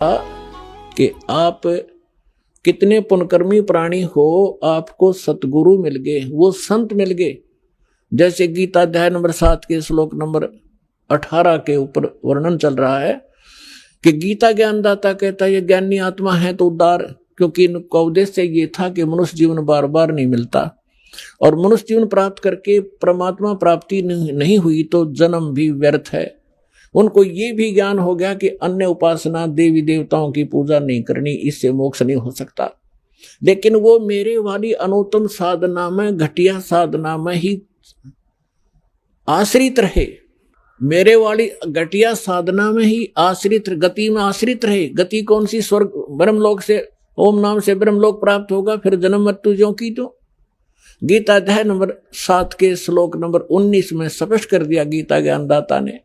कि आप कितने पुण्यकर्मी प्राणी हो, आपको सतगुरु मिल गए, वो संत मिल गए। जैसे गीता अध्याय नंबर 7 के श्लोक नंबर 18 के ऊपर वर्णन चल रहा है कि गीता ज्ञानदाता कहता है ये ज्ञानी आत्मा है तो उद्धार, क्योंकि इनका उद्देश्य ये था कि मनुष्य जीवन बार बार नहीं मिलता और मनुष्य जीवन प्राप्त करके परमात्मा प्राप्ति नहीं हुई तो जन्म भी व्यर्थ है। उनको ये भी ज्ञान हो गया कि अन्य उपासना देवी देवताओं की पूजा नहीं करनी, इससे मोक्ष नहीं हो सकता। लेकिन वो मेरे वाली अनुत्तम साधना में, घटिया साधना में ही आश्रित रहे, मेरे वाली घटिया साधना में ही आश्रित, गति में आश्रित रहे। गति कौन सी? स्वर्ग ब्रह्मलोक से, ओम नाम से ब्रह्मलोक प्राप्त होगा, फिर जन्म मृत्यु ज्यों की त्यों। गीता अध्याय नंबर 7 के श्लोक नंबर 19 में स्पष्ट कर दिया गीता ज्ञानदाता ने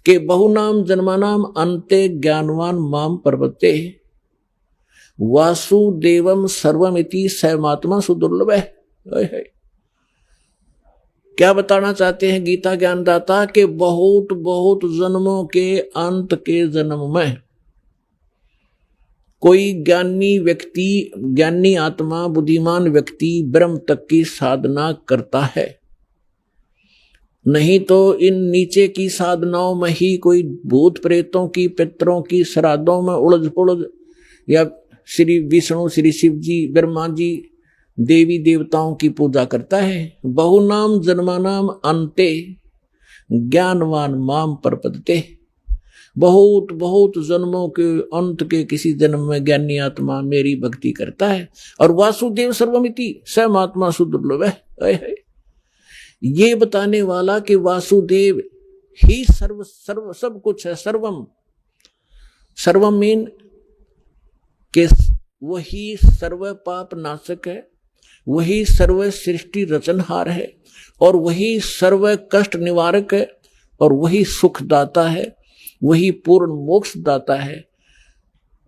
कि बहुनाम जन्मानाम अन्ते ज्ञानवान माम प्रपद्ये वासुदेवम सर्वमिति सैमात्मा सुदुर्लभ है। क्या बताना चाहते हैं गीता ज्ञानदाता के बहुत बहुत जन्मों के अंत के जन्म में कोई ज्ञानी व्यक्ति, ज्ञानी आत्मा, बुद्धिमान व्यक्ति ब्रह्म तक की साधना करता है। नहीं तो इन नीचे की साधनाओं में ही कोई भूत प्रेतों की, पितरों की श्राद्धों में उलझ पुलझ, या श्री विष्णु, श्री शिव जी, ब्रह्मा जी, देवी देवताओं की पूजा करता है। बहुनाम जन्मानाम अन्ते ज्ञानवान माम प्रपद्ये, बहुत बहुत जन्मों के अंत के किसी जन्म में ज्ञानी आत्मा मेरी भक्ति करता है। और वासुदेव सर्वमिति सैमात्मा सुदुर्लभ है। ये बताने वाला कि वासुदेव ही सर्व सर्व सब कुछ है। सर्वम, सर्वम मीन के वही सर्व पाप नाशक है, वही सर्व सृष्टि रचनहार है, और वही सर्व कष्ट निवारक है, और वही सुखदाता है, वही पूर्ण मोक्ष दाता है।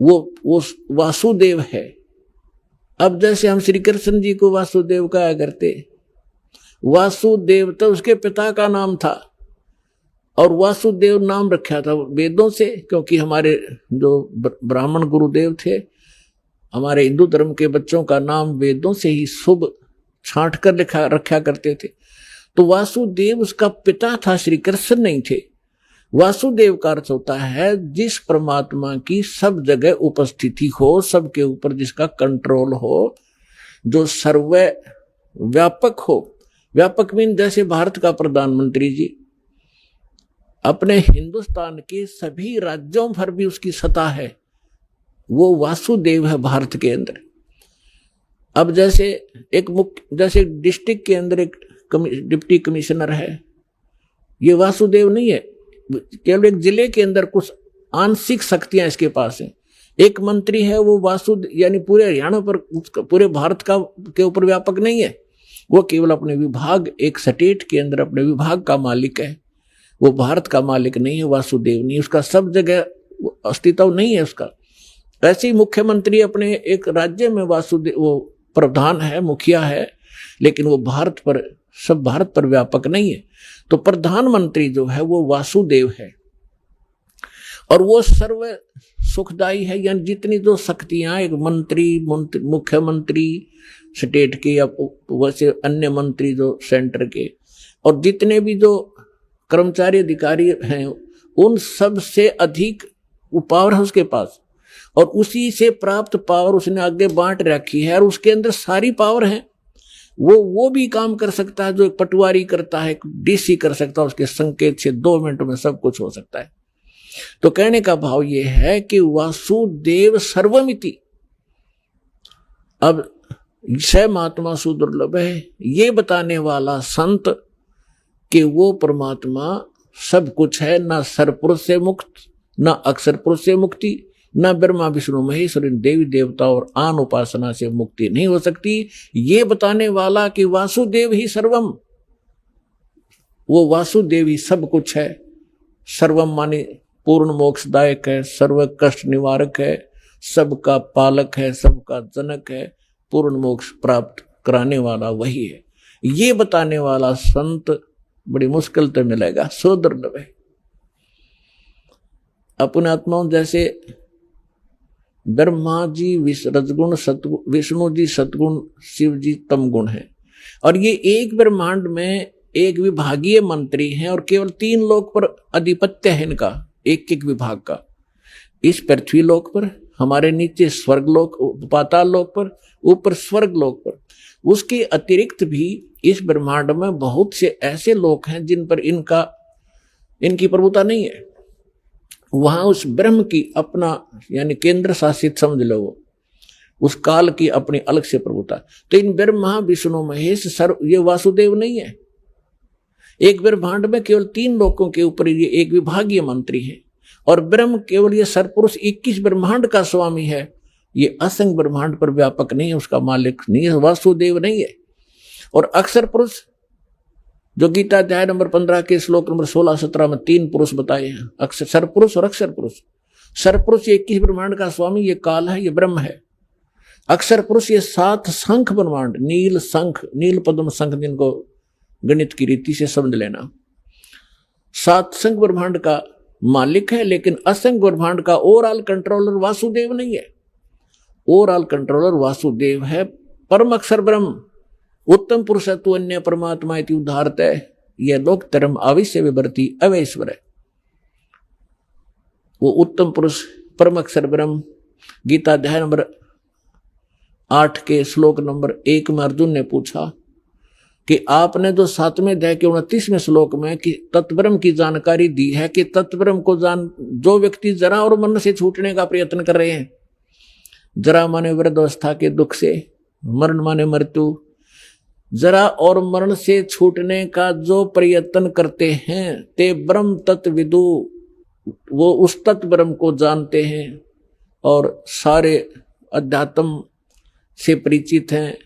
वो वासुदेव है। अब जैसे हम श्री कृष्ण जी को वासुदेव कहा करते, वासुदेव तो उसके पिता का नाम था, और वासुदेव नाम रखा था वेदों से, क्योंकि हमारे जो ब्राह्मण गुरुदेव थे, हमारे हिंदू धर्म के बच्चों का नाम वेदों से ही शुभ छांट कर रखा करते थे। तो वासुदेव उसका पिता था, श्री कृष्ण नहीं थे। वासुदेव का अर्थ होता है जिस परमात्मा की सब जगह उपस्थिति हो, सबके ऊपर जिसका कंट्रोल हो, जो सर्व व्यापक हो। व्यापक मीन जैसे भारत का प्रधानमंत्री जी अपने हिंदुस्तान के सभी राज्यों पर भी उसकी सत्ता है, वो वासुदेव है भारत के अंदर। अब जैसे जैसे डिस्ट्रिक्ट के अंदर एक डिप्टी कमिश्नर है, ये वासुदेव नहीं है, केवल एक जिले के अंदर कुछ आंशिक शक्तियां इसके पास हैं। एक मंत्री है वो वासुदेव, यानी पूरे हरियाणा पर, पूरे भारत का के ऊपर व्यापक नहीं है, वो केवल अपने विभाग, एक स्टेट के अंदर अपने विभाग का मालिक है, वो भारत का मालिक नहीं है। वासुदेव नहीं, उसका सब जगह अस्तित्व नहीं है उसका। ऐसे ही मुख्यमंत्री अपने एक राज्य में वासुदेव, वो प्रधान है, मुखिया है, लेकिन वो भारत पर, सब भारत पर व्यापक नहीं है। तो प्रधानमंत्री जो है वो वासुदेव है, और वो सर्व सुखदायी है। यानी जितनी जो शक्तियां एक मंत्री, मुख्यमंत्री स्टेट के, या वैसे अन्य मंत्री जो सेंटर के, और जितने भी जो कर्मचारी अधिकारी हैं, उन सब से अधिक वो पावर है उसके पास, और उसी से प्राप्त पावर उसने आगे बांट रखी है, और उसके अंदर सारी पावर है। वो भी काम कर सकता है जो एक पटवारी करता है, डीसी कर सकता है, उसके संकेत से 2 मिनट में सब कुछ हो सकता है। तो कहने का भाव ये है कि वासुदेव सर्वमिति, अब सैमात्मा सुदुर्लभ है, ये बताने वाला संत कि वो परमात्मा सब कुछ है, ना सरपुरुष से मुक्त, ना अक्षर पुरुष से मुक्ति, न ब्रह्मा विष्णु महेश्वर देवी देवता और आन उपासना से मुक्ति नहीं हो सकती। ये बताने वाला कि वासुदेव ही सर्वम, वो वासुदेव ही सब कुछ है। सर्वम माने पूर्ण मोक्षदायक है, सर्व कष्ट निवारक है, सबका पालक है, सबका जनक है, पूर्ण मोक्ष प्राप्त कराने वाला वही है। ये बताने वाला संत बड़ी मुश्किल तो मिलेगा, सो दुर्लभ है। अपने आत्माओं जैसे ब्रह्मा जी रजगुण सतगुण, विष्णु जी सतगुण, शिव जी तमगुण है। और ये एक ब्रह्मांड में एक विभागीय मंत्री हैं और केवल 3 लोक पर अधिपत्य है इनका, एक एक विभाग का। इस पृथ्वी लोक पर, हमारे नीचे स्वर्ग लोक, पाताल लोक पर, ऊपर स्वर्ग लोक पर। उसके अतिरिक्त भी इस ब्रह्मांड में बहुत से ऐसे लोक हैं जिन पर इनकी प्रभुता नहीं है। वहां उस ब्रह्म की अपना यानी केंद्र शासित समझ लो, वो उस काल की अपनी अलग से प्रभुता। तो इन ब्रह्मा विष्णु महेश सर्व ये वासुदेव नहीं है। एक ब्रह्मांड में केवल 3 लोकों के ऊपर ये एक विभागीय मंत्री है। और ब्रह्म केवल ये सरपुरुष 21 ब्रह्मांड का स्वामी है। ये असंख्य ब्रह्मांड पर व्यापक नहीं है, उसका मालिक नहीं है, वासुदेव नहीं है। और अक्षर पुरुष जो गीता अध्याय नंबर 15 के श्लोक नंबर 16-17 में 3 पुरुष बताए हैं, अक्षर सरपुरुष और अक्षर पुरुष। सरपुरुष ये 21 ब्रह्मांड का स्वामी, ये काल है, ये ब्रह्म है। अक्षर पुरुष ये 7 शंख ब्रह्मांड, नील शंख, नील पद्म शंख, जिनको गणित की रीति से समझ लेना, 7 शंख ब्रह्मांड का मालिक है। लेकिन असंख्य ब्रह्मांड का ओवरऑल कंट्रोलर वासुदेव नहीं है। ओवरऑल कंट्रोलर वासुदेव है, परम अक्षर ब्रह्म, उत्तम पुरुष तु अन्य परमात्मा इति उदाहरत है। यह लोक धर्म अविश्य विवर्ती अवैश्वर है। वो उत्तम पुरुष परम अक्षर ब्रह्म। गीता अध्याय नंबर 8 के श्लोक नंबर 1 में अर्जुन ने पूछा कि आपने जो 7वें अध्याय के 29वें श्लोक में कि तत्ब्रह्म की जानकारी दी है कि तत्ब्रह्म को जो व्यक्ति जरा और मरण से छूटने का प्रयत्न कर रहे हैं, जरा माने वृद्धावस्था के दुख से, मरण माने मृत्यु, जरा और मरण से छूटने का जो प्रयत्न करते हैं, ते ब्रह्म तत्विदु, वो उस तत्व ब्रह्म को जानते हैं और सारे अध्यात्म से परिचित हैं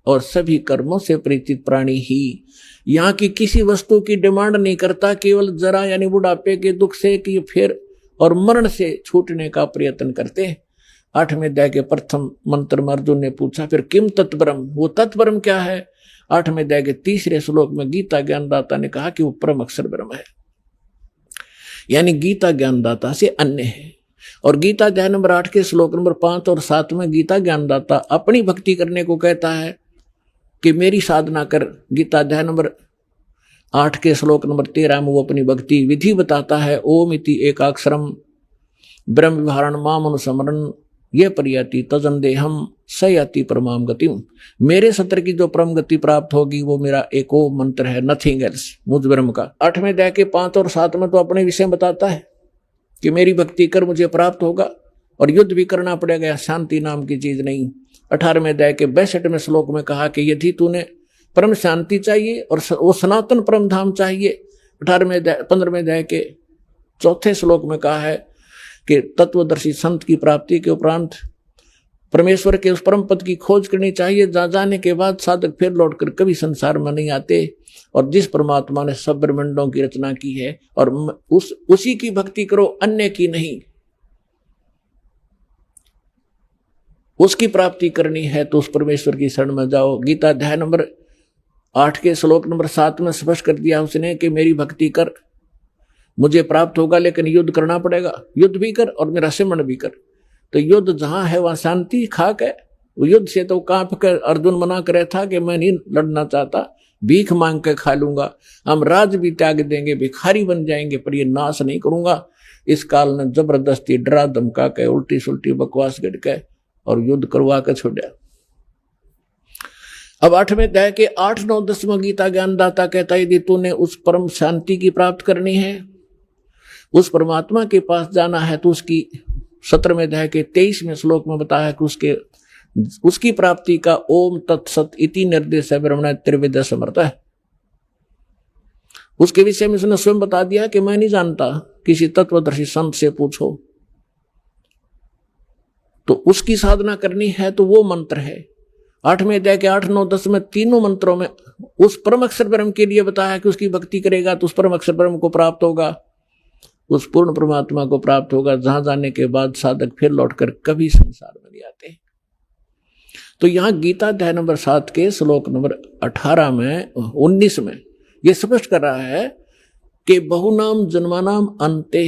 और सभी कर्मों से परिचित प्राणी ही यहाँ की किसी वस्तु की डिमांड नहीं करता, केवल जरा यानी बुढ़ापे के दुख से कि फिर और मरण से छूटने का प्रयत्न करते हैं। 8वें अध्याय के प्रथम मंत्र में अर्जुन ने पूछा फिर किम तत्ब्रह्म, वो तत्ब्रह्म क्या है? 8वें अध्याय के 3रे श्लोक में गीता ज्ञानदाता ने कहा कि वो परम अक्षर ब्रह्म है, यानी गीता ज्ञानदाता से अन्य है। और गीता अध्याय नंबर 8 के श्लोक नंबर 5 और 7 में गीता ज्ञानदाता अपनी भक्ति करने को कहता है कि मेरी साधना कर। गीता अध्याय नंबर 8 के श्लोक नंबर 13 में वो अपनी भक्ति विधि बताता है। ओम इति एकाक्षरम ब्रह्म विहारण माम अनुस्मरण ये परियति तजन देहम सयाति परमाम गतिम। मेरे सत्र की जो परम गति प्राप्त होगी वो मेरा एक ओ मंत्र है, नथिंग एल्स, मुझ ब्रह्म का। 8वें अध्याय के 5 और 7 में तो अपने विषय बताता है कि मेरी भक्ति कर मुझे प्राप्त होगा और युद्ध भी करना पड़ेगा, शांति नाम की चीज नहीं। 18वें अध्याय के 62वें श्लोक में कहा कि यदि तूने परम शांति चाहिए और वो सनातन परम धाम चाहिए। 15वें अध्याय के 4थे श्लोक में कहा है कि तत्वदर्शी संत की प्राप्ति के उपरांत परमेश्वर के उस परम पद की खोज करनी चाहिए, जहाँ जाने के बाद साधक फिर लौटकर कभी संसार में नहीं आते। और जिस परमात्मा ने सब ब्रह्मांडों की रचना की है और उसी की भक्ति करो, अन्य की नहीं। उसकी प्राप्ति करनी है तो उस परमेश्वर की शरण में जाओ। गीता अध्याय नंबर 8 के श्लोक नंबर 7 में स्पष्ट कर दिया उसने कि मेरी भक्ति कर, मुझे प्राप्त होगा, लेकिन युद्ध करना पड़ेगा। युद्ध भी कर और मेरा सिमरण भी कर। तो युद्ध जहां है वहां शांति खाक है। युद्ध से तो कांप कर अर्जुन मना करे था कि मैं नहीं लड़ना चाहता, भीख मांग के खा लूंगा, हम राज भी त्याग देंगे, भिखारी बन जाएंगे, पर ये नाश नहीं करूंगा। इस काल ने जबरदस्ती डरा धमका के उल्टी सुल्टी बकवास गढ़ के और युद्ध करवा के छोड़ा। अब 8वें अध्याय के 8, 9, 10 गीता ज्ञानदाता कहता है यदि तूने उस परम शांति की प्राप्त करनी है, उस परमात्मा के पास जाना है, तो उसकी 17वें अध्याय के 23वें श्लोक में बताया कि उसकी प्राप्ति का ओम तत्सत इति निर्देश है ब्रह्मण त्रिविद समर्थ है। उसके विषय में उसने स्वयं बता दिया कि मैं नहीं जानता, किसी तत्वदर्शी संत से पूछो। तो उसकी साधना करनी है तो वो मंत्र है। 8वें अध्याय के 8, 9, 10 में तीनों मंत्रों में उस परम अक्षर ब्रह्म के लिए बताया कि उसकी भक्ति करेगा तो उस परम अक्षर ब्रह्म को प्राप्त होगा, उस पूर्ण परमात्मा को प्राप्त होगा, जहां जाने के बाद साधक फिर लौटकर कभी संसार में नहीं आते। तो यहां गीता अध्याय नंबर 7 के श्लोक नंबर 18 में 19 में यह स्पष्ट कर रहा है कि बहुनाम जन्मानाम अंते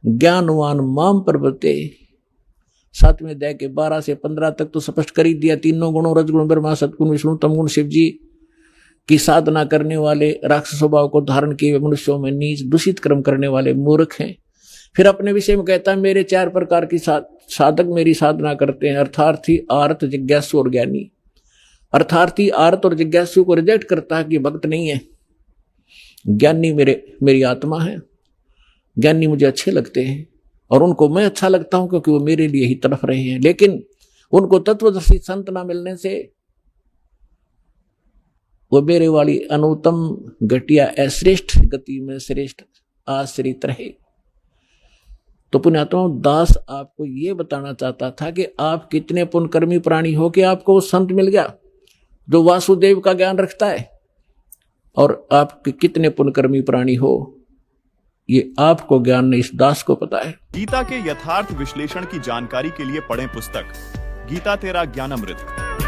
ज्ञानवान माम प्रपते 7वें अध्याय के 12 से 15 तक तो स्पष्ट कर ही दिया। तीनों गुणों रजगुण ब्रह्मा सतगुण विष्णु तमगुण शिव जी की साधना करने वाले राक्षस स्वभाव को धारण किए मनुष्यों में नीच दूषित कर्म करने वाले मूर्ख हैं। फिर अपने विषय में कहता है मेरे 4 प्रकार की साधक मेरी साधना करते हैं, अर्थार्थी आर्त जिज्ञासु और ज्ञानी। अर्थार्थी आर्त और जिज्ञासु को रिजेक्ट करता है कि भक्त नहीं है। ज्ञानी मेरी आत्मा है, ज्ञानी मुझे अच्छे लगते हैं और उनको मैं अच्छा लगता हूं क्योंकि वो मेरे लिए ही तड़फ रहे हैं। लेकिन उनको तत्वदर्शी संत ना मिलने से वो मेरे वाली अनुत्तम घटिया अश्रेष्ठ गति में श्रेष्ठ आश्रित रहे। तो पुण्यात्मा दास आपको ये बताना चाहता था कि आप कितने पुण्यकर्मी प्राणी हो कि आपको वो संत मिल गया जो वासुदेव का ज्ञान रखता है, और आप कितने पुण्यकर्मी प्राणी हो ये आपको ज्ञान नहीं, इस दास को पता है। गीता के यथार्थ विश्लेषण की जानकारी के लिए पढ़ें पुस्तक गीता तेरा ज्ञानामृत।